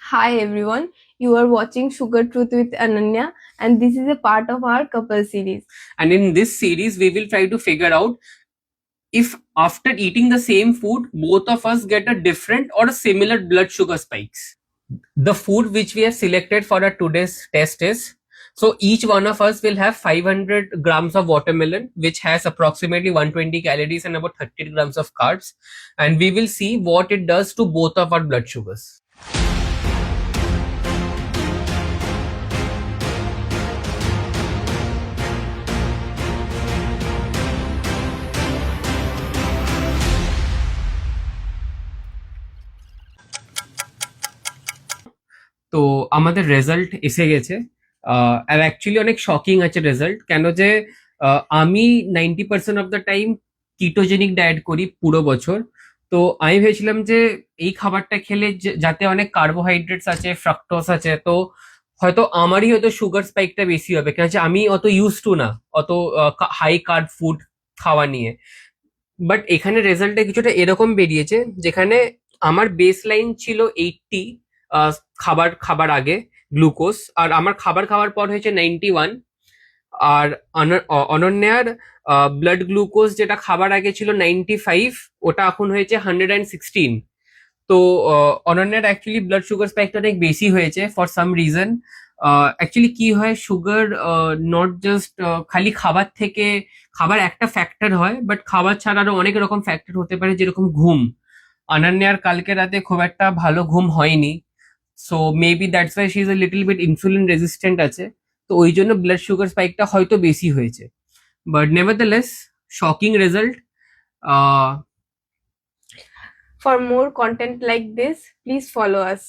Hi everyone, you are watching Sugar Truth with Ananya, and this is a part of our couple series. And in this series, we will try to figure out if after eating the same food, both of us get a different or a similar blood sugar spikes. The food which we have selected for our today's test is, so each one of us will have 500 grams of watermelon, which has approximately 120 calories and about 30 grams of carbs. And we will see what it does to both of our blood sugars. তো আমাদের result এসে গেছে। আর actually অনেক shocking আছে result, কেন যে আমি 90% of the time ketogenic diet করি পুরো বছর। তো আমি ভেবেছিলাম যে এই খাবারটা খেলে যাতে অনেক কার্বোহাইড্রেটস আছে, ফ্রাক্টোজ আছে, তো হয়তো আমারই হয়তো সুগার স্পাইকটা বেশি হবে, কেন যে আমি অত ইউজ টু না অত হাই কার্ব ফুড খাওয়া নিয়ে। বাট এখানে রেজাল্টটা কিছুটা এরকম বেরিয়েছে, যেখানে আমার বেস লাইন ছিল 80 খাবার খাবার আগে গ্লুকোজ, আর আমার খাবার খাওয়ার পর হয়েছে 91। আর অনন্যার ব্লাড গ্লুকোজ যেটা খাবার আগে ছিল 95, ওটা এখন হয়েছে 116। তো অনন্যার অ্যাকচুয়ালি ব্লাড সুগার স্পাইকটা অনেক বেশি হয়েছে ফর সাম রিজন। অ্যাকচুয়ালি কি হয়, সুগার নট জাস্ট খালি খাবার থেকে, খাবার একটা ফ্যাক্টর হয়, বাট খাবার ছাড়া আরো অনেক রকম ফ্যাক্টর হতে পারে, যেরকম ঘুম। অনন্যার কালকে রাতে খুব একটা ভালো ঘুম হয়নি, so maybe that's why she is a little bit insulin resistant আছে। তো ওই জন্য ব্লাড সুগার স্পাইকটা হয়তো বেশি হয়েছে, but নেভারদালেস shocking result. For more content like this, please follow us.